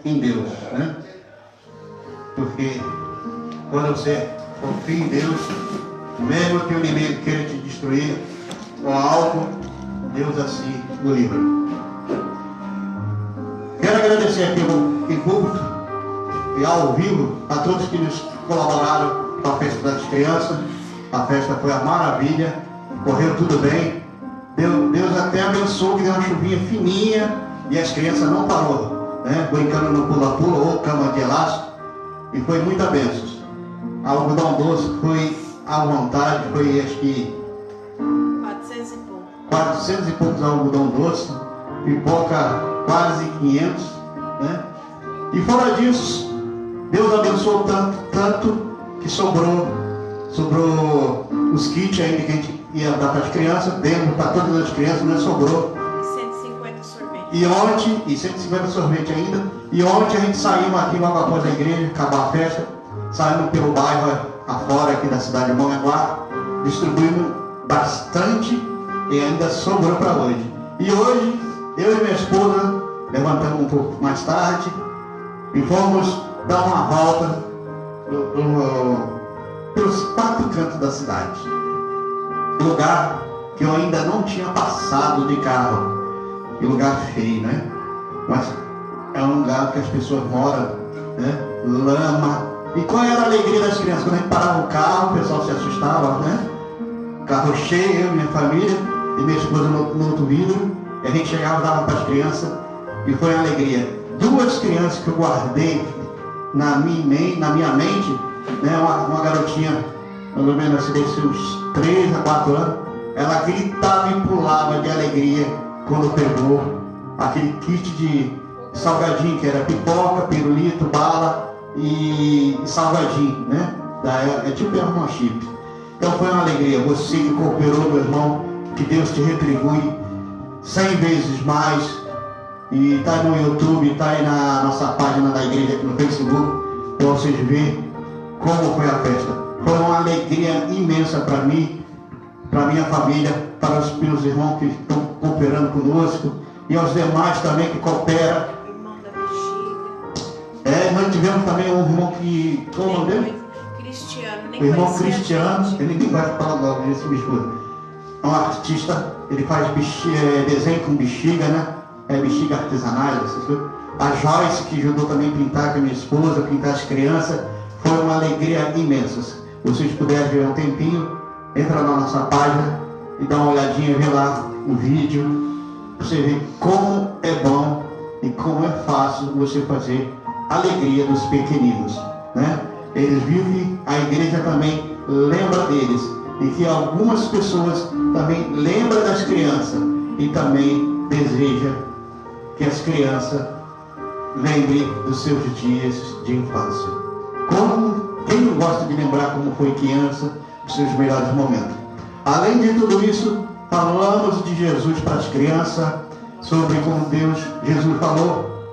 em Deus, né? Porque quando você confia em Deus, mesmo que o inimigo queira te destruir com algo, Deus assim o livra. Quero agradecer aqui em público e ao vivo a todos que nos colaboraram com a festa das crianças. A festa foi uma maravilha, correu tudo bem. Deus até abençoou, que deu uma chuvinha fininha e as crianças não pararam, né? Brincando no pula-pula ou cama de elástico, e foi muita bênção. Algodão doce foi à vontade, foi acho que 400 e poucos algodão doce, pipoca quase 500, né? E fora disso, Deus abençoou tanto que sobrou os kits ainda que a gente ia dar para as crianças, demos para todas as crianças, né? Sobrou. 150 sorvetes. E 150 sorvetes ainda. E ontem a gente saímos aqui logo após a igreja, acabar a festa, saímos pelo bairro afora aqui da cidade de Mongaguá, distribuímos bastante e ainda sobrou para hoje. E hoje, eu e minha esposa levantamos um pouco mais tarde e fomos dar uma volta pelos 4 cantos da cidade. Lugar que eu ainda não tinha passado de carro. Que lugar feio, né? Mas é um lugar que as pessoas moram, né? Lama. E qual era a alegria das crianças? Quando a gente parava o carro, o pessoal se assustava, né? Carro cheio, eu, minha família e minha esposa no outro vidro. E a gente chegava e dava para as crianças. E foi uma alegria. 2 crianças que eu guardei na minha mente, né? Uma garotinha, pelo menos assim, uns 3 a 4 anos, ela gritava e pulava de alegria quando pegou aquele kit de salgadinho, que era pipoca, pirulito, bala e salgadinho, né? É tipo um chip. Então foi uma alegria. Você que cooperou, meu irmão, que Deus te retribui 100 vezes mais. E tá no YouTube, tá aí na nossa página da igreja aqui no Facebook, para vocês verem como foi a festa. Foi uma alegria imensa para mim, para minha família, para os meus irmãos que estão cooperando conosco e aos demais também que cooperam. O irmão da bexiga. Nós tivemos também um irmão que... Qual é o nome dele? Cristiano. O irmão Cristiano, ele nem vai falar logo desse bicho. É um artista, ele faz desenho com bexiga, né? Bexiga artesanais, essas coisas. A Joyce, que ajudou também a pintar com a minha esposa, pintar as crianças. Foi uma alegria imensa. Se vocês puderem ver um tempinho, entra na nossa página e dá uma olhadinha, vê lá o vídeo, pra você ver como é bom e como é fácil você fazer a alegria dos pequeninos, né? Eles vivem, a igreja também lembra deles, e que algumas pessoas também lembram das crianças e também deseja que as crianças lembrem dos seus dias de infância. Quem não gosta de lembrar como foi criança, os seus melhores momentos. Além de tudo isso, falamos de Jesus para as crianças, sobre como Jesus falou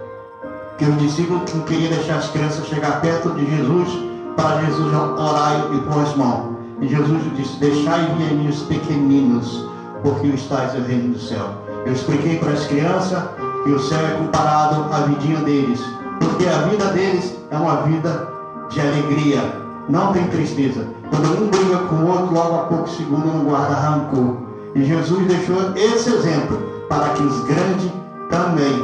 que os discípulos não queriam deixar as crianças chegar perto de Jesus, para Jesus orar e pôr as mãos. E Jesus disse: deixai vir a mim os pequeninos, porque o estáis é o reino do céu. Eu expliquei para as crianças que o céu é comparado à vidinha deles, porque a vida deles é uma vida de alegria, não tem tristeza. Quando um briga com o outro, logo a pouco segundo não guarda rancor. E Jesus deixou esse exemplo para que os grandes também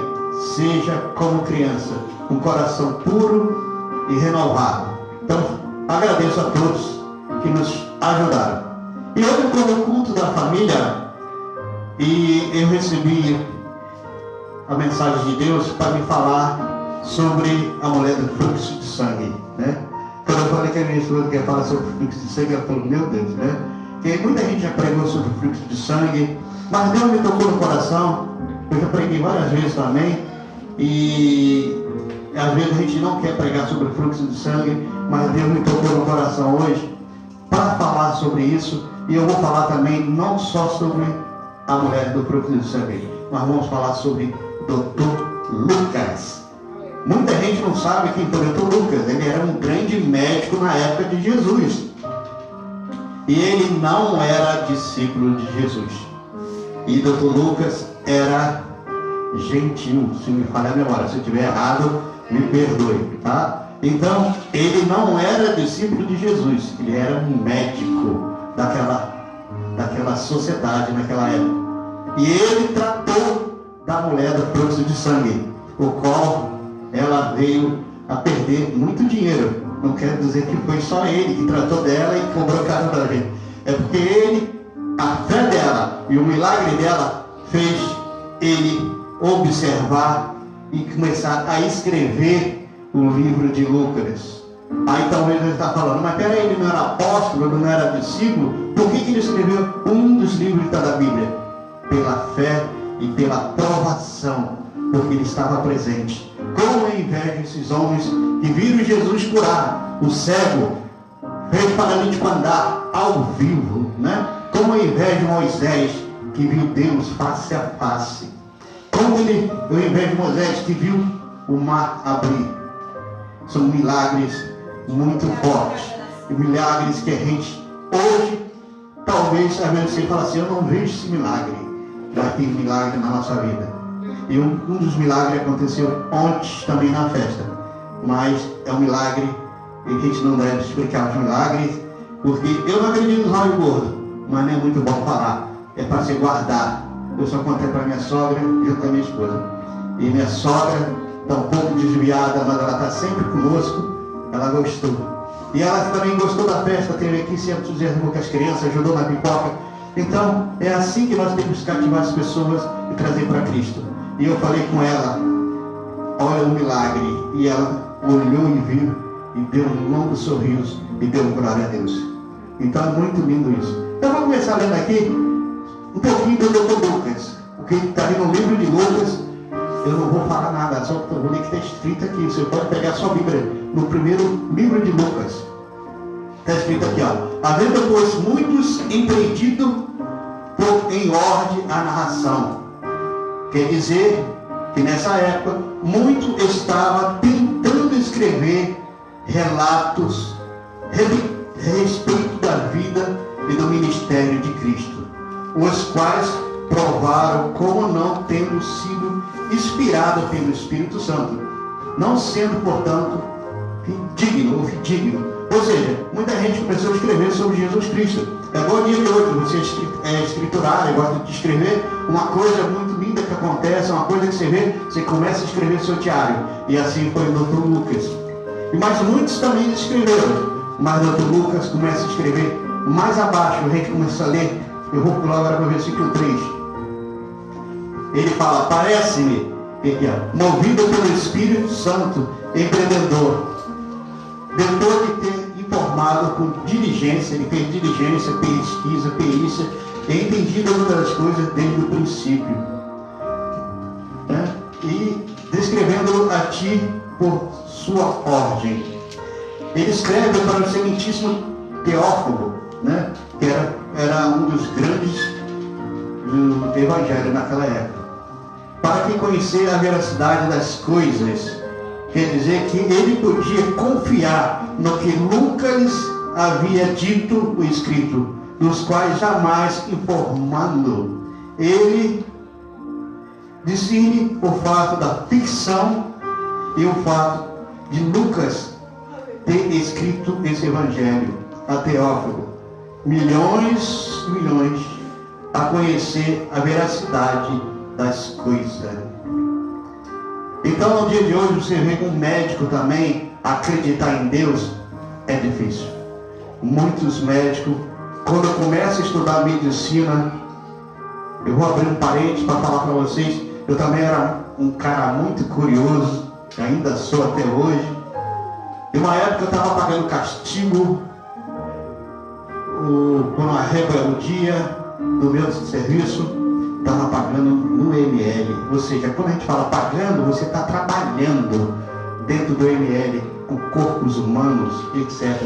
sejam como criança, com coração puro e renovado. Então, agradeço a todos que nos ajudaram. E hoje, como culto da família, e eu recebi a mensagem de Deus para me falar sobre a mulher do fluxo de sangue, né? Quando eu falei que a minha esposa quer falar sobre o fluxo de sangue, ela falou: meu Deus, né? Porque muita gente já pregou sobre o fluxo de sangue, mas Deus me tocou no coração. Eu já preguei várias vezes também, e às vezes a gente não quer pregar sobre o fluxo de sangue, mas Deus me tocou no coração hoje para falar sobre isso. E eu vou falar também não só sobre a mulher do fluxo de sangue, mas vamos falar sobre Dr. Lucas. Muita gente não sabe quem foi o Dr. Lucas. Ele era um grande médico na época de Jesus. E ele não era discípulo de Jesus. E Dr. Lucas era gentil, se me falha a memória. Se eu estiver errado, Me perdoe, tá? Então, ele não era discípulo de Jesus, ele era um médico daquela sociedade naquela época. E ele tratou da mulher do fluxo de sangue, o qual ela veio a perder muito dinheiro. Não quero dizer que foi só ele que tratou dela e cobrou caro da gente. É porque ele, a fé dela e o milagre dela fez ele observar e começar a escrever o livro de Lucas. Aí talvez ele está falando, mas peraí, ele não era apóstolo, ele não era discípulo, por que ele escreveu um dos livros da Bíblia? Pela fé e pela provação, porque ele estava presente. Como é inveja esses homens que viram Jesus curar o cego, fez o paralítico andar ao vivo, né? Como é inveja Moisés, que viu Deus face a face. Como eu invejo Moisés, que viu o mar abrir. São milagres muito fortes. E milagres que a gente, hoje, talvez, às vezes você fala assim, eu não vejo esse milagre. Já tem milagre na nossa vida. E um dos milagres aconteceu ontem também na festa. Mas é um milagre, e a gente não deve explicar os milagres, porque eu não acredito no raio gordo, mas não é muito bom falar. É para se guardar. Eu só contei para minha sogra, junto com a minha esposa. E minha sogra está um pouco desviada, mas ela está sempre conosco. Ela gostou. E ela também gostou da festa, teve aqui se entusiasmou com as crianças, ajudou na pipoca. Então, é assim que nós temos que cativar as pessoas e trazer para Cristo. E eu falei com ela, olha o milagre. E ela olhou e viu, e deu um longo sorriso, e deu glória a Deus. Então é muito lindo isso. Então vamos começar lendo aqui um pouquinho do Dr. Lucas. O que está ali no livro de Lucas, eu não vou falar nada, só vou ler que está escrito aqui. Você pode pegar a sua Bíblia no primeiro livro de Lucas. Está escrito aqui, ó. Havendo, pois, muitos empreendido em ordem a narração. Quer dizer que nessa época, muito estava tentando escrever relatos a respeito da vida e do ministério de Cristo, os quais provaram como não tendo sido inspirado pelo Espírito Santo, não sendo, portanto, digno ou fidedigno. Ou seja, muita gente começou a escrever sobre Jesus Cristo. É igual o dia de hoje, você é escriturário, gosta de escrever uma coisa muito linda que acontece, uma coisa que você vê, você começa a escrever seu diário. E assim foi o Dr. Lucas. Mas muitos também escreveram. Mas o Dr. Lucas começa a escrever mais abaixo, a gente começa a ler. Eu vou pular agora para o versículo 3. Ele fala, parece-me, movido pelo Espírito Santo, empreendedor, depois de ter informado com diligência, ele fez diligência, pesquisa, perícia, e entendido outras coisas desde o princípio. E descrevendo a ti por sua ordem. Ele escreve para o excelentíssimo Teófilo, né, que era um dos grandes do Evangelho naquela época, para que conhecer a veracidade das coisas. Quer dizer que ele podia confiar no que Lucas havia dito ou escrito, nos quais jamais informando. Ele discerne o fato da ficção e o fato de Lucas ter escrito esse evangelho a Teófilo. Milhões a conhecer a veracidade das coisas. Então, no dia de hoje, você vê um médico também acreditar em Deus é difícil. Muitos médicos, quando começam a estudar medicina, eu vou abrir um parênteses para falar para vocês, eu também era um cara muito curioso, ainda sou até hoje. Em uma época eu estava pagando castigo por uma rebeldia do meu serviço. Estava pagando no ML, ou seja, quando a gente fala pagando, você está trabalhando dentro do ML com corpos humanos, etc.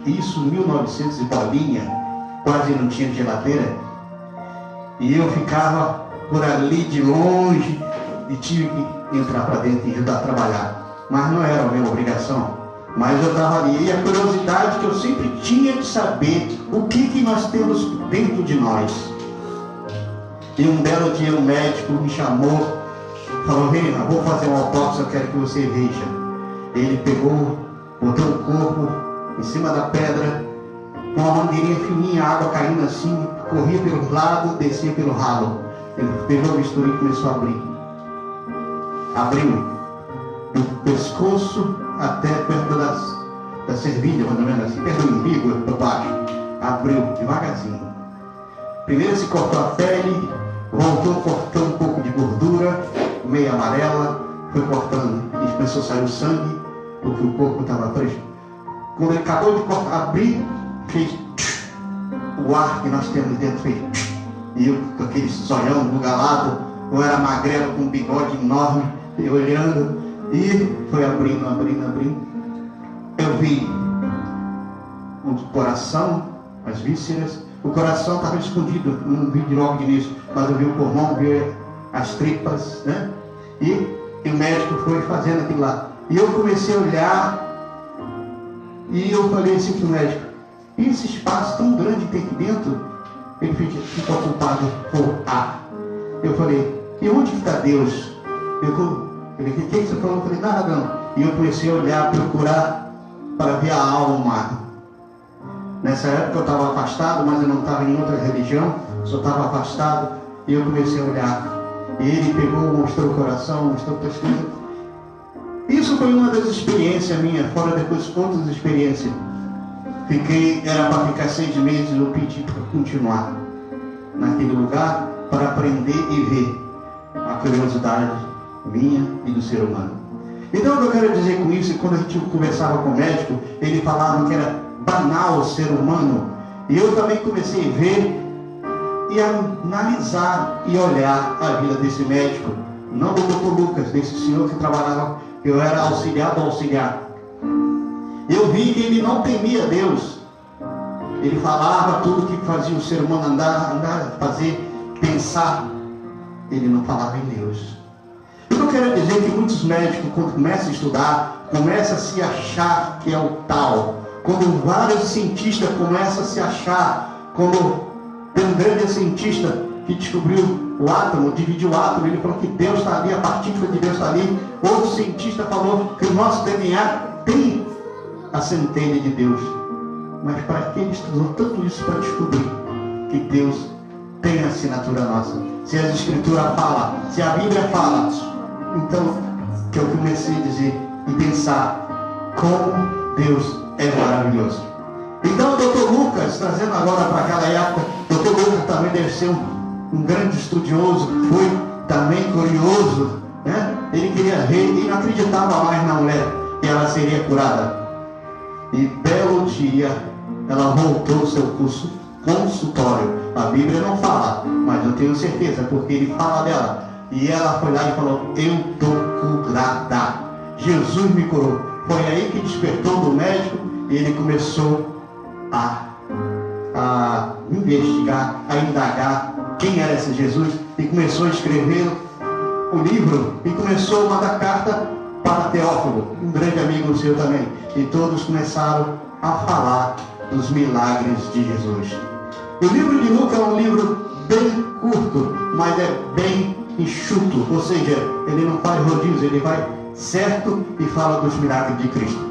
Isso 1900 e bolinha, quase não tinha geladeira, e eu ficava por ali de longe e tive que entrar para dentro e ajudar a trabalhar, mas não era a minha obrigação, mas eu estava ali, e a curiosidade que eu sempre tinha de saber o que nós temos dentro de nós. E um belo dia um médico me chamou, falou, vem, vou fazer uma autópsia, eu quero que você veja. Ele pegou, botou o corpo em cima da pedra, com uma mangueirinha fininha, a água caindo assim, corria pelo lado, descia pelo ralo. Ele pegou o bisturi e começou a abrir. Abriu do pescoço até perto da cervilha, mais ou menos assim, perto do umbigo, por baixo. Abriu devagarzinho. Primeiro se cortou a pele, voltou cortando um pouco de gordura, meio amarela, foi cortando e começou a sair o sangue, porque o corpo estava preso. Quando ele acabou de cortar, abrir, fez o ar que nós temos dentro, fez e eu com aquele zoião bugalado, eu era magrelo com um bigode enorme, eu olhando, e foi abrindo. Eu vi o coração, as vísceras. O coração estava escondido, não vi logo de início, mas eu vi o pulmão, vi as tripas, né? E o médico foi fazendo aquilo lá. E eu comecei a olhar, e eu falei assim para o médico: e esse espaço tão grande que tem aqui dentro? Ele ficou ocupado por ar. Eu falei: e onde está Deus? Ele falou: o que você falou? Eu falei: nada não. E eu comecei a olhar, procurar para ver a alma. Nessa época eu estava afastado, mas eu não estava em outra religião, só estava afastado, e eu comecei a olhar. E ele pegou, mostrou o coração, mostrou o testemunho. Isso foi uma das experiências minhas, fora depois outras experiências. Era para ficar 6 meses, eu pedi para continuar naquele lugar, para aprender e ver a curiosidade minha e do ser humano. Então o que eu quero dizer com isso, quando a gente conversava com o médico, ele falava que era banal o ser humano, e eu também comecei a ver e a analisar e olhar a vida desse médico, não do Dr. Lucas, desse senhor que trabalhava, eu era auxiliar do auxiliar. Eu vi que ele não temia Deus. Ele falava tudo que fazia o ser humano andar, fazer, pensar. Ele não falava em Deus. Eu quero dizer que muitos médicos, quando começam a estudar, começam a se achar que é o tal. Quando vários cientistas começam a se achar, quando tem um grande cientista que descobriu o átomo, dividiu o átomo, ele falou que Deus está ali, a partícula de Deus está ali. Outro cientista falou que o nosso DNA tem a centelha de Deus. Mas para que ele estudou tanto isso para descobrir que Deus tem a assinatura nossa? Se as Escrituras falam, se a Bíblia fala, então que eu comecei a dizer e pensar como Deus é maravilhoso. Então o Dr. Lucas, trazendo agora para aquela época, o Dr. Lucas também deve ser um grande estudioso, foi também curioso, né? Ele queria ver e não acreditava mais na mulher que ela seria curada. E belo dia ela voltou ao seu consultório. A Bíblia não fala, mas eu tenho certeza, porque ele fala dela. E ela foi lá e falou: eu estou curada, Jesus me curou. Foi aí que despertou do médico e ele começou a investigar, a indagar quem era esse Jesus, e começou a escrever o livro e começou a mandar carta para Teófilo, um grande amigo seu também, e todos começaram a falar dos milagres de Jesus. O livro de Lucas é um livro bem curto, mas é bem enxuto, ou seja, ele não faz rodízio, ele vai certo e fala dos milagres de Cristo.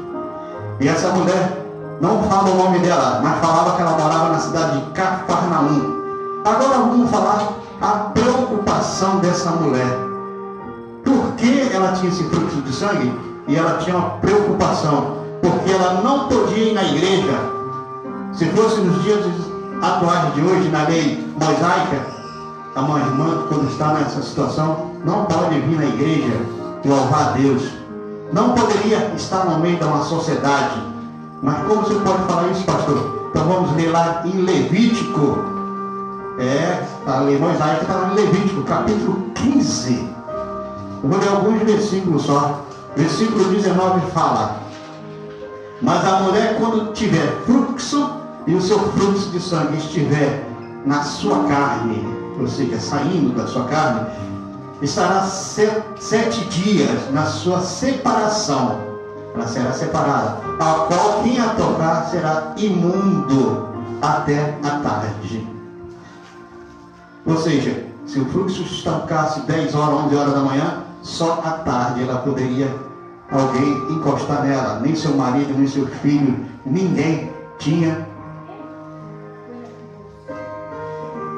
E essa mulher, não fala o nome dela, mas falava que ela morava na cidade de Cafarnaum. Agora vamos falar a preocupação dessa mulher. Por que ela tinha esse fluxo de sangue? E ela tinha uma preocupação, porque ela não podia ir na igreja. Se fosse nos dias atuais de hoje, na lei mosaica, a mãe irmã, quando está nessa situação, não pode vir na igreja louvar a Deus. Não poderia estar no meio de uma sociedade. Mas como você pode falar isso, pastor? Então vamos ler lá em Levítico. A lei mosaica está em Levítico, capítulo 15. Eu vou ler alguns versículos só. Versículo 19 fala: mas a mulher, quando tiver fluxo, e o seu fluxo de sangue estiver na sua carne, ou seja, saindo da sua carne, estará 7 dias na sua separação. Ela será separada, a qual quem a tocar será imundo até a tarde. Ou seja, se o fluxo estancasse 10 horas, 11 horas da manhã, só à tarde ela poderia alguém encostar nela, nem seu marido, nem seu filho, ninguém tinha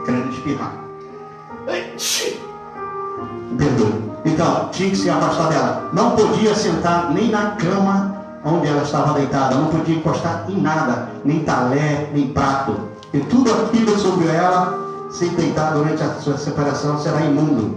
querendo espirrar. Perdoe. Então, tinha que se afastar dela. Não podia sentar nem na cama onde ela estava deitada. Não podia encostar em nada, nem talher, nem prato. E tudo aquilo sobre ela, se deitar durante a sua separação, será imundo.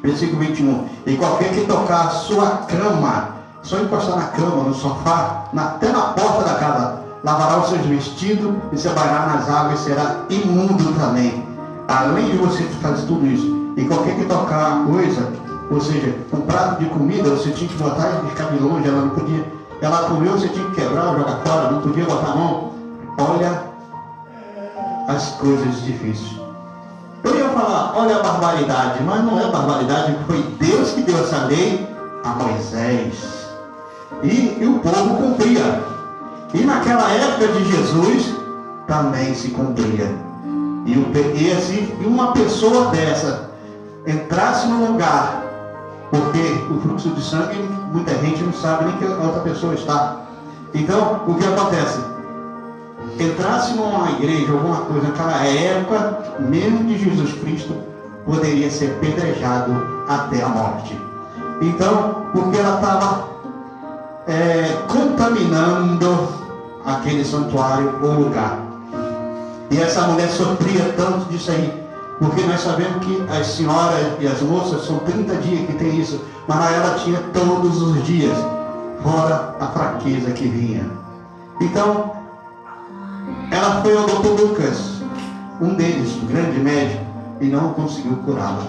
Versículo 21. E qualquer que tocar a sua cama, só encostar na cama, no sofá, até na porta da casa, lavará os seus vestidos e se banhará nas águas, será imundo também. Além de você fazer tudo isso, e qualquer que tocar a coisa, ou seja, um prato de comida, você tinha que botar e ficar de longe, ela não podia. Ela comeu, você tinha que quebrar ou jogar fora, não podia botar a mão. Olha as coisas difíceis. Eu ia falar, olha a barbaridade, mas não é barbaridade, foi Deus que deu essa lei a Moisés. E o povo cumpria. E naquela época de Jesus, também se cumpria. E uma pessoa dessa entrasse no lugar, porque o fluxo de sangue, muita gente não sabe nem que a outra pessoa está. Então, o que acontece? Entrasse numa igreja, alguma coisa naquela época, mesmo de Jesus Cristo, poderia ser pedrejado até a morte. Então, porque ela estava contaminando aquele santuário ou lugar. E essa mulher sofria tanto disso aí, porque nós sabemos que as senhoras e as moças são 30 dias que tem isso, mas ela tinha todos os dias, fora a fraqueza que vinha. Então, ela foi ao Dr. Lucas, um deles, um grande médico, e não conseguiu curá-la.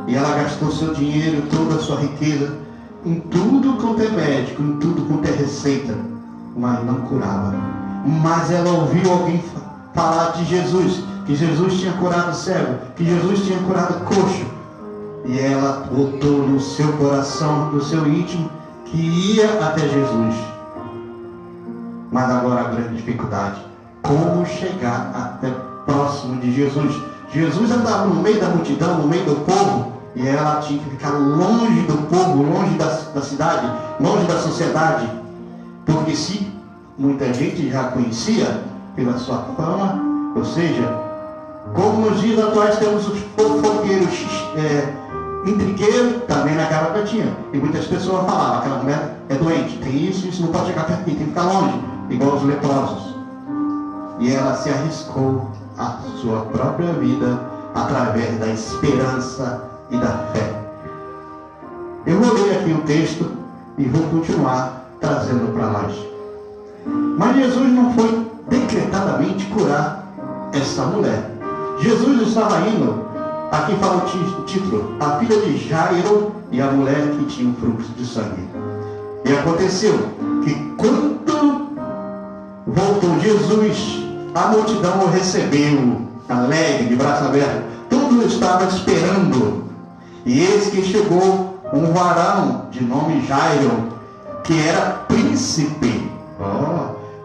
E ela gastou seu dinheiro, toda a sua riqueza, em tudo quanto é médico, em tudo quanto é receita, mas não curava. Mas ela ouviu alguém falar de Jesus, que Jesus tinha curado cego, que Jesus tinha curado coxo. E ela botou no seu coração, no seu íntimo, que ia até Jesus. Mas agora a grande dificuldade, como chegar até próximo de Jesus? Jesus andava no meio da multidão, no meio do povo, e ela tinha que ficar longe do povo, longe da cidade, longe da sociedade. Porque se muita gente já conhecia pela sua fama, ou seja, como nos dias atuais temos os fofoqueiros, intrigueiros, também naquela época tinha. E muitas pessoas falavam, aquela mulher é doente, tem isso não pode chegar perto, tem que ficar longe, igual os leprosos. E ela se arriscou a sua própria vida através da esperança e da fé. Eu vou ler aqui o texto e vou continuar trazendo para nós. Mas Jesus não foi decretadamente curar essa mulher. Jesus estava indo, aqui fala o título, a filha de Jairo e a mulher que tinha um fluxo de sangue. E aconteceu que quando voltou Jesus, a multidão o recebeu, alegre, de braço aberto. Todos estavam esperando. E eis que chegou um varão de nome Jairo, que era príncipe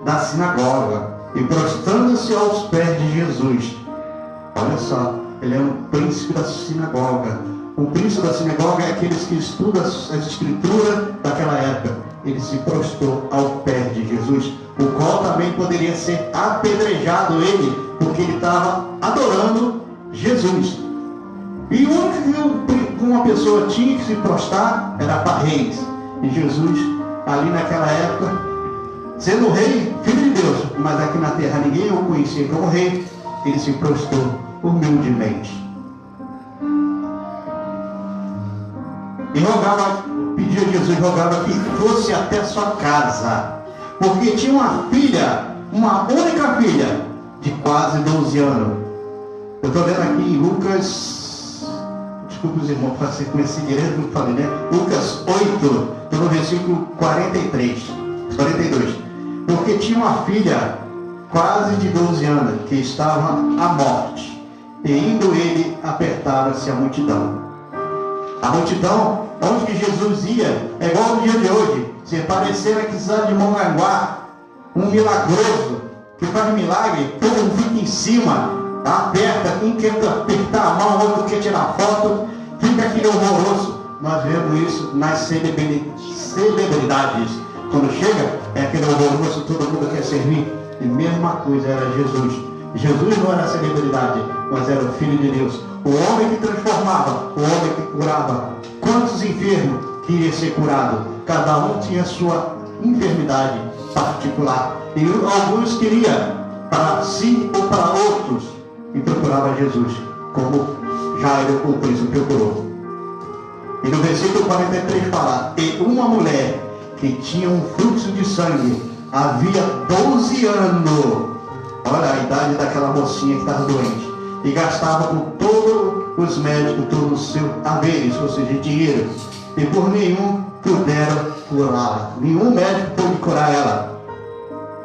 da sinagoga, e prostrando-se aos pés de Jesus. Olha só, ele é um príncipe da sinagoga. O príncipe da sinagoga é aqueles que estudam as escrituras daquela época. Ele se prostrou ao pé de Jesus, o qual também poderia ser apedrejado ele, porque ele estava adorando Jesus. E o único que uma pessoa tinha que se prostrar era para reis. E Jesus, ali naquela época, sendo rei, filho de Deus, mas aqui na terra ninguém o conhecia como rei, ele se prostrou humildemente. E pedia a Jesus, rogava que fosse até sua casa, porque tinha uma filha, uma única filha, de quase 12 anos. Eu estou lendo aqui em Lucas, desculpa os irmãos, para ser conhecido direito, não falei, né? Lucas 8, estou no versículo 42. Porque tinha uma filha quase de 12 anos, que estava à morte, e indo ele, apertava-se a multidão. A multidão, onde que Jesus ia, é igual no dia de hoje. Se aparecer aqui na cidade de Mongaguá, um milagroso, que faz milagre, todo mundo fica em cima, aperta, um quer apertar a mão, outro quer tirar foto, fica aquele horroroso. nós vemos isso nas celebridades. Quando chega, é aquele alvoroço, todo mundo quer servir. E mesma coisa era Jesus. Jesus não era celebridade, mas era o Filho de Deus. O homem que transformava, o homem que curava. Quantos enfermos queriam ser curados? Cada um tinha sua enfermidade particular. E alguns queriam para si ou para outros. E procurava Jesus, como Jairo, o príncipe, procurou. E no versículo 43 fala: e uma mulher que tinha um fluxo de sangue havia 12 anos. Olha a idade daquela mocinha que estava doente. E gastava com todos os médicos, todos os seus haveres, ou seja, dinheiro. E por nenhum puderam curá-la. Nenhum médico pôde curar ela.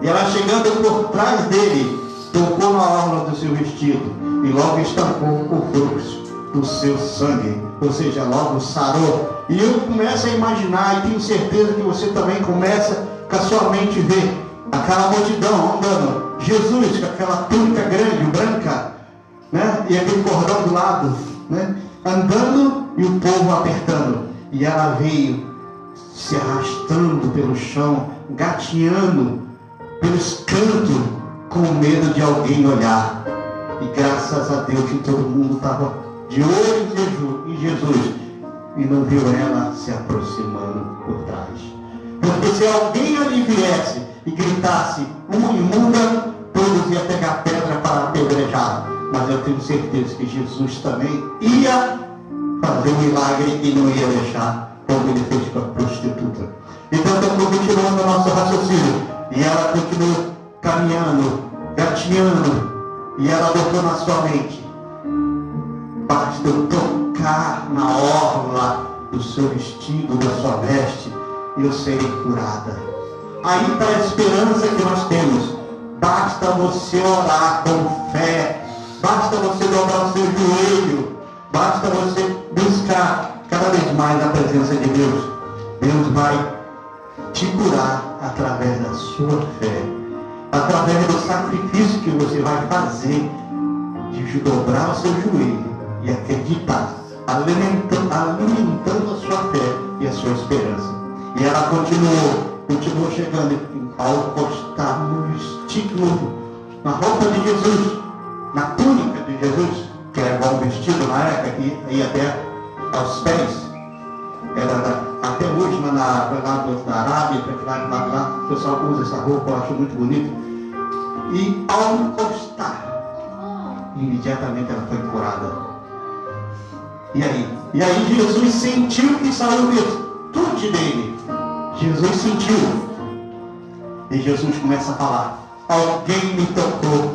E ela, chegando por trás dele, tocou na orla do seu vestido. E logo estancou o fluxo do seu sangue. Ou seja, logo sarou. E eu começo a imaginar, e tenho certeza que você também começa com a sua mente ver aquela multidão andando. Jesus com aquela túnica grande, branca, né? E aquele cordão do lado, né? Andando e o povo apertando. E ela veio se arrastando pelo chão, gatinhando pelos cantos, com medo de alguém olhar. E graças a Deus que todo mundo estava de olho em Jesus e não viu ela se aproximando por trás. Porque se alguém ali viesse e gritasse uma imunda, todos iam pegar pedra para apedrejar. Mas eu tenho certeza que Jesus também ia fazer um milagre e não ia deixar, como ele fez com a prostituta. Então estamos continuando o nosso raciocínio. E ela continuou caminhando, gatinhando, e ela botou na sua mente: basta eu tocar na orla do seu vestido, da sua veste, e eu serei curada. Aí está a esperança que nós temos. Basta você orar com fé, basta você dobrar o seu joelho, basta você buscar cada vez mais a presença de Deus. Deus vai te curar através da sua fé, através do sacrifício que você vai fazer de dobrar o seu joelho e acreditar, alimentando a sua fé e a sua esperança. E ela continuou chegando ao encostar no vestido, na roupa de Jesus, na túnica de Jesus, que era igual um vestido na época, que ia até aos pés. Era até hoje lá na Arábia, lá, o pessoal usa essa roupa, eu acho muito bonito. E ao encostar, imediatamente ela foi curada. E aí Jesus sentiu que saiu virtude dele. Jesus sentiu. E Jesus começa a falar: alguém me tocou.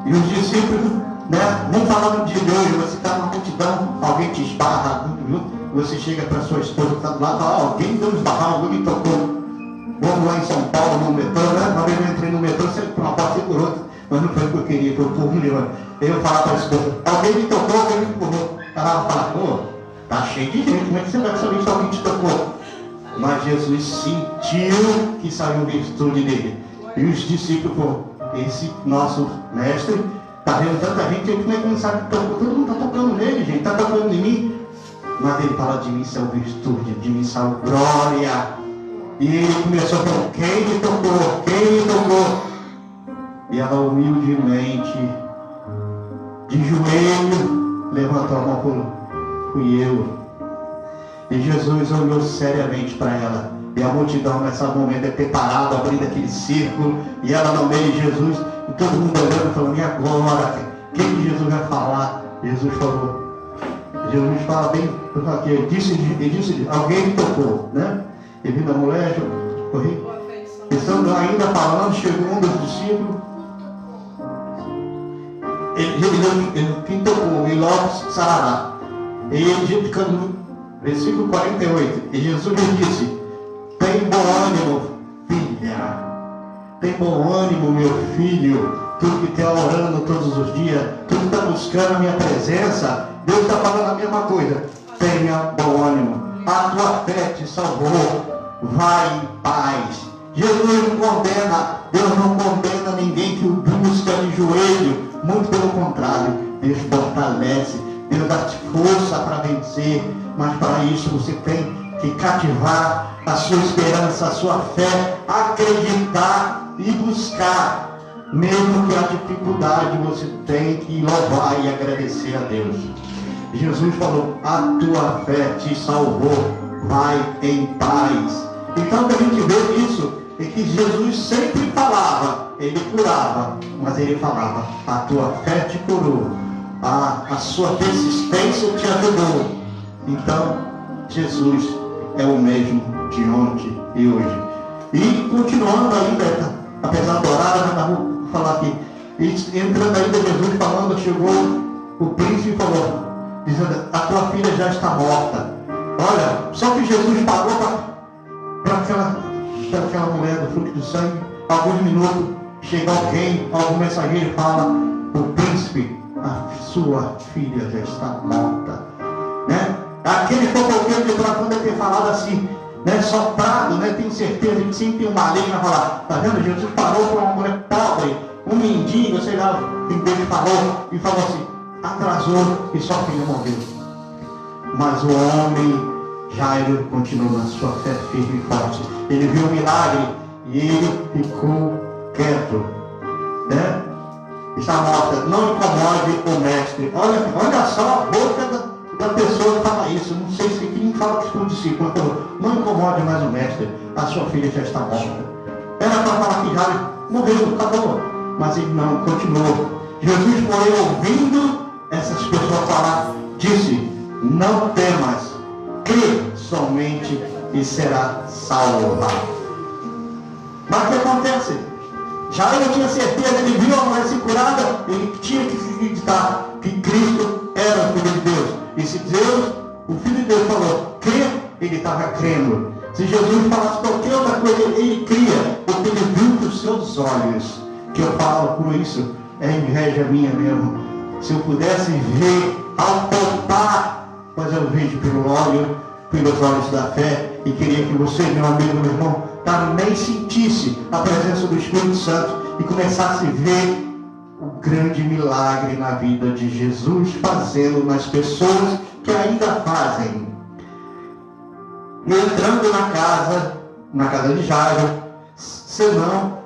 E os discípulos, né, não falando de hoje, você está numa multidão, alguém te esbarra, você chega para sua esposa que está do lado e fala: alguém deu um esbarrão, alguém me tocou. Vamos lá em São Paulo, no metrô, né? Uma vez eu entrei no metrô, você por uma parte e por outra, mas não foi o que eu queria, foi o povo me levando. Eu falava para a esposa: alguém me tocou, alguém me empurrou. Ela fala: pô, tá cheio de gente, como é que você vai saber se alguém te tocou? Mas Jesus sentiu que saiu virtude dele. E os discípulos falaram: esse nosso mestre está vendo tanta gente, como é que não sabe que tocou? Todo mundo está tocando nele, gente, está tocando em mim. Mas ele fala: de mim saiu virtude, de mim saiu glória. E ele começou a falar: quem me tocou? Quem me tocou? E ela humildemente, de joelho, levantou a mão e falou: fui eu. E Jesus olhou seriamente para ela. E a multidão nesse momento é preparada, abrindo aquele círculo. E ela no meio de Jesus. E todo mundo olhando e falando: e agora? O que Jesus vai falar? Jesus falou. Jesus fala bem, porque ele disse, alguém me tocou, né? E vindo a mulher, corri. Estando ainda falando, chegou um dos discípulos. Quem tocou, e logo sarará. E ele disse, versículo 48, e Jesus lhe disse: tem bom ânimo, filha. Tem bom ânimo, meu filho. Tu que está orando todos os dias, tu que está buscando a minha presença, Deus está falando a mesma coisa. Tenha bom ânimo. A tua fé te salvou. Vai em paz. Jesus não condena. Deus não condena ninguém que o busca de joelho. Muito pelo contrário, Deus fortalece. Deus dá-te força para vencer, mas para isso você tem que cativar a sua esperança, a sua fé, acreditar e buscar. Mesmo que a dificuldade, você tem que louvar e agradecer a Deus. Jesus falou, a tua fé te salvou, vai em paz. Então, que a gente vê isso, é que Jesus sempre falava, ele curava, mas ele falava, a tua fé te curou, a sua persistência te ajudou. Então, Jesus é o mesmo de ontem e hoje. E continuando ainda, apesar do horário, vou falar aqui, e entrando ainda Jesus falando, chegou o príncipe e falou, dizendo, a tua filha já está morta. Olha, só que Jesus pagou para aquela mulher do fluxo de sangue, alguns minutos, chega alguém, algum mensageiro fala, o príncipe, a sua filha já está morta. Né? Aquele fofoqueiro de trafunda ter falado assim, né, soprado, né, tenho certeza que sempre tem uma lei na falar, tá vendo? Jesus parou para uma mulher pobre, um mendigo, sei lá, quem dele falou, e falou assim, atrasou e sua filha morreu. Mas o homem Jairo continuou na sua fé firme e forte. Ele viu o milagre e ele ficou quieto, né? Está morta, não incomode o mestre. Olha só a boca da pessoa que fala isso. Não sei se quem fala que foi o discípulo, falou, não incomode mais o mestre, a sua filha já está morta. Era para falar que Jairo morreu, acabou. Mas ele não, continuou. Jesus, porém, ouvindo essas pessoas falar, disse, não temas, crê somente e será salva. Mas o que acontece? Jairo tinha certeza, ele viu a mulher ser curada, ele tinha que acreditar que Cristo era o Filho de Deus. E se Deus, o Filho de Deus falou, crê, ele estava crendo. Se Jesus falasse qualquer outra coisa, ele cria, porque ele viu com os seus olhos. Que eu falo por isso, é inveja minha mesmo. Se eu pudesse ver ao contar, mas eu vejo pelos olhos da fé, e queria que você, meu amigo, meu irmão, também sentisse a presença do Espírito Santo e começasse a ver o grande milagre na vida de Jesus fazendo nas pessoas que ainda fazem. E entrando na casa de Jairo, senão,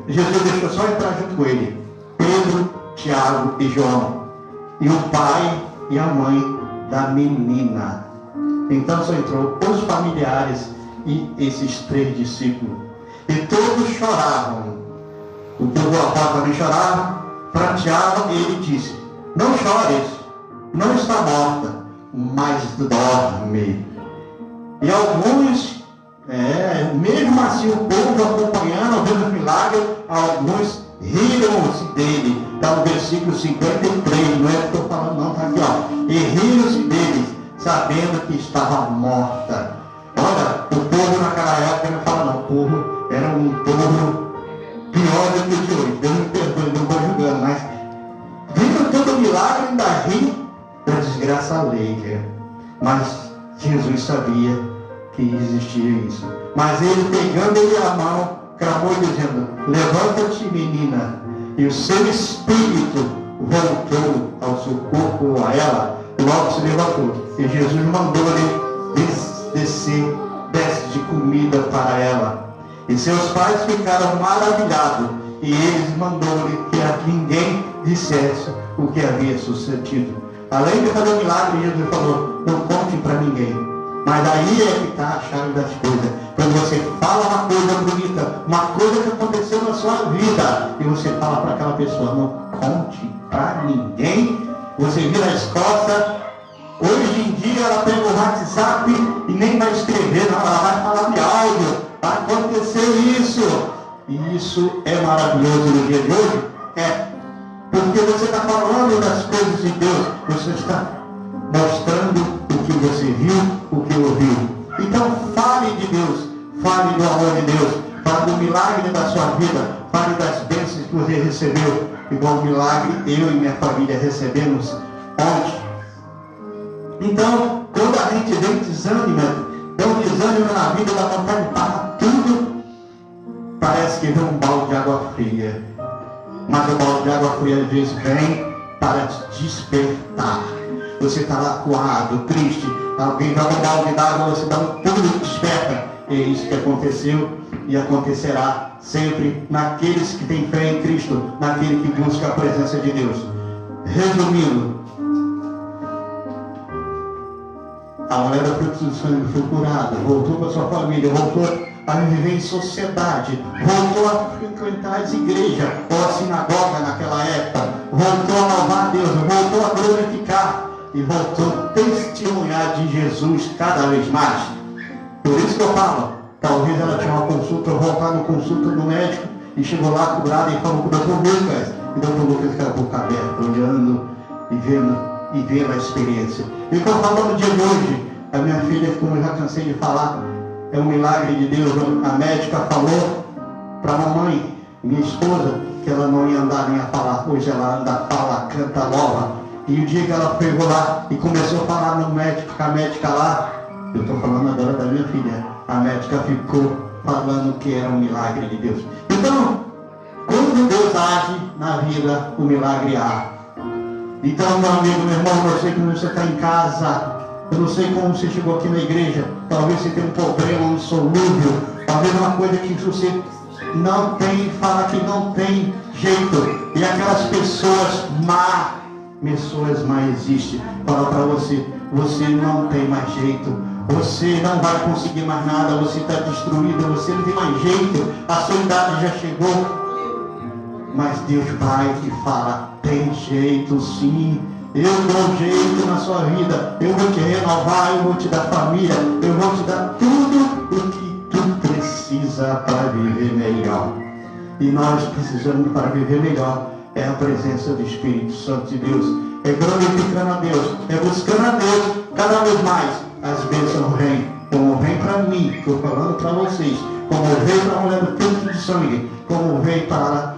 Jesus deixou só entrar junto com ele, Pedro, Tiago e João, e o pai e a mãe da menina. Então só entrou os familiares e esses 3 discípulos. E todos choravam. O povo avó também chorava, pranteava, e ele disse, não chores, não está morta, mas dorme. E alguns, mesmo assim o povo acompanhando, vendo o milagre, alguns riram-se dele. Está no versículo 53, não é que estou falando não, está aqui, ó. E riram-se dele, sabendo que estava morta. Olha, o povo naquela época não fala não, o povo era um povo pior do que o de hoje. Deus me perdoe, não vou julgando, mas vindo todo o milagre, ainda ri da desgraça alheia. Mas Jesus sabia que existia isso. Mas ele, pegando-lhe a mão, clamou dizendo, levanta-te, menina. E o seu espírito voltou ao seu corpo, a ela, logo se levantou. E Jesus mandou-lhe desce de comida para ela. E seus pais ficaram maravilhados. E eles mandou-lhe que a ninguém dissesse o que havia sucedido. Além de fazer o milagre, Jesus falou, não conte para ninguém. Mas aí é que está a chave das coisas. Quando você fala uma coisa bonita, uma coisa que aconteceu na sua vida, e você fala para aquela pessoa, não conte para ninguém, você vira as costas. Hoje em dia ela pega o WhatsApp e nem vai escrever, não, ela vai falar de áudio. Vai acontecer isso. E isso é maravilhoso no dia de hoje? Porque você está falando das coisas de Deus, você está mostrando o que você viu, o que ouviu. Então fale de Deus, fale do amor de Deus, fale do milagre da sua vida, fale das bênçãos que você recebeu, igual o milagre eu e minha família recebemos ontem. Então, quando a gente vem dá um desânimo na vida, dá vontade de parar tudo, parece que vem um balde de água fria. Mas o balde de água fria às vezes vem para te despertar. você está lá coado, triste, alguém joga um balde d'água, você dá um pulo e desperta. É isso que aconteceu e acontecerá sempre naqueles que têm fé em Cristo, naquele que busca a presença de Deus. Resumindo, a mulher da fruto do sangue foi curada, voltou para sua família, voltou a viver em sociedade, voltou a frequentar as igrejas ou a sinagoga naquela época, voltou a louvar a Deus, voltou a glorificar e voltou a testemunhar de Jesus cada vez mais. Por isso que eu falo, talvez ela tinha uma consulta, voltar no consulta do médico e chegou lá curada e falou com o doutor Lucas. E o doutor Lucas fica a boca aberta, olhando e vendo a experiência. E como eu falo no dia de hoje, a minha filha, como eu já cansei de falar, é um milagre de Deus. A médica falou para a mamãe, minha esposa, que ela não ia andar nem a falar. Hoje ela anda, fala, canta, louva. E o dia que ela pegou lá e começou a falar no médico, com a médica lá, eu estou falando agora da minha filha, a médica ficou falando que era um milagre de Deus. Então, quando Deus age na vida, o milagre há. Então, meu amigo, meu irmão, eu sei que você está em casa, eu não sei como você chegou aqui na igreja, talvez você tenha um problema insolúvel, talvez uma coisa que você não tem, fala que não tem jeito, e aquelas pessoas má existem, fala para você, você não tem mais jeito, você não vai conseguir mais nada, você está destruído, você não tem mais jeito, a sua idade já chegou. Mas Deus vai e fala, tem jeito sim, eu dou jeito na sua vida, eu vou te renovar, eu vou te dar família, eu vou te dar tudo o que tu precisa para viver melhor. E nós precisamos para viver melhor, é a presença do Espírito Santo de Deus, é glorificando a Deus, é buscando a Deus cada vez mais. As bênçãos vêm, como vem para mim, estou falando para vocês, como veio para a mulher do fluxo de sangue, como veio para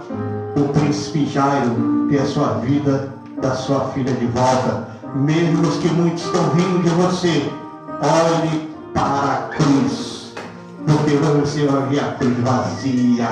o príncipe Jairo ter a sua vida da sua filha de volta. Mesmo os que muitos estão rindo de você, olhe para a cruz, porque você vai ver a cruz vazia.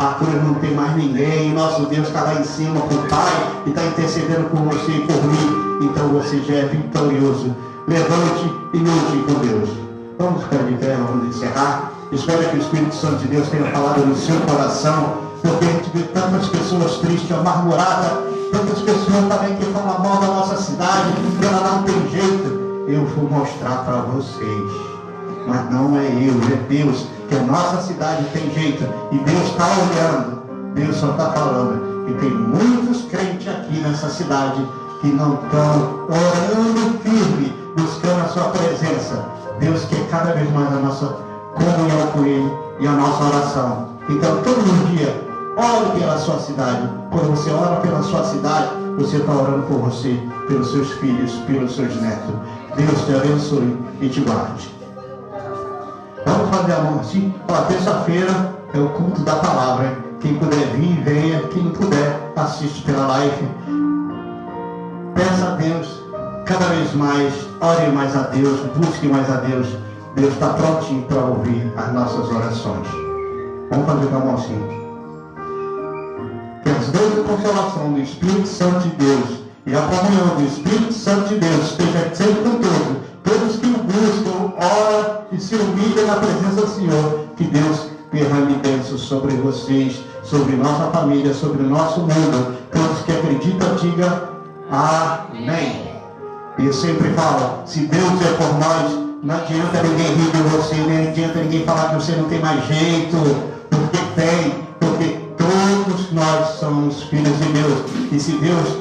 A cruz não tem mais ninguém, nosso Deus está lá em cima com o Pai e está intercedendo por você e por mim. Então você já é vitorioso. Levante e lute com Deus. Vamos ficar de pé, vamos encerrar. Espero que o Espírito Santo de Deus tenha falado no seu coração, porque a gente vê tantas pessoas tristes, amarguradas, tantas pessoas também que falam mal da nossa cidade, que ela não tem jeito. Eu vou mostrar para vocês, mas não é eu, é Deus, que a nossa cidade tem jeito, e Deus está olhando, Deus só está falando, e tem muitos crentes aqui nessa cidade que não estão orando firme, buscando a sua presença. Deus quer cada vez mais a nossa comunhão com Ele e a nossa oração. Então, todos os dias, ore pela sua cidade. Quando você ora pela sua cidade, você está orando por você, pelos seus filhos, pelos seus netos. Deus te abençoe e te guarde. Vamos fazer a mão assim. Terça-feira é o culto da palavra, hein? Quem puder vir, venha. Quem não puder, assiste pela live. Peça a Deus cada vez mais, ore mais a Deus, busque mais a Deus. Deus está prontinho para ouvir as nossas orações. Vamos fazer com a mão assim. Que as dores de consolação do Espírito Santo de Deus e a comunhão do Espírito Santo de Deus esteja sempre com todos que o buscam, oram e se humilham na presença do Senhor. Que Deus derrame bênçãos sobre vocês, sobre nossa família, sobre o nosso mundo. Todos que acreditam, digam amém. E eu sempre falo, se Deus é por nós, não adianta ninguém rir de você, nem adianta ninguém falar que você não tem mais jeito, porque tem, porque todos nós somos filhos de Deus. E se Deus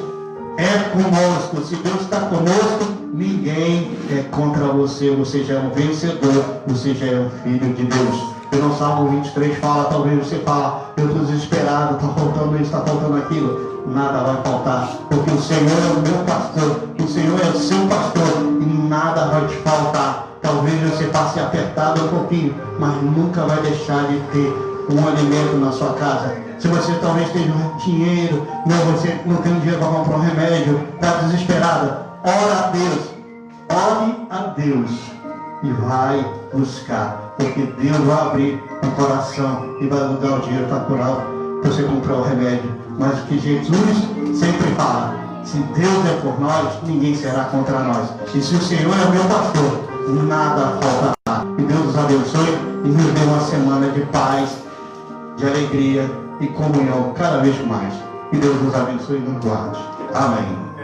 é conosco, se Deus está conosco, ninguém é contra você. Você já é um vencedor, você já é um filho de Deus. No Salmo 23 fala, talvez você fala, eu estou desesperado, está faltando isso, está faltando aquilo. Nada vai faltar, porque o Senhor é o meu pastor, o Senhor é o seu pastor, e nada vai te faltar. Talvez você passe apertado um pouquinho, mas nunca vai deixar de ter um alimento na sua casa. Se você talvez tenha dinheiro, você não tem dinheiro para comprar um remédio, está desesperado, ora a Deus, ore a Deus e vai buscar, porque Deus vai abrir o coração e vai dar o dinheiro para curar, para você comprar o remédio. Mas o que Jesus sempre fala, Se Deus é por nós, ninguém será contra nós. E se o Senhor é o meu pastor, nada faltará. Que Deus nos abençoe e nos dê uma semana de paz, de alegria e comunhão cada vez mais. Que Deus nos abençoe e nos guarde. Amém.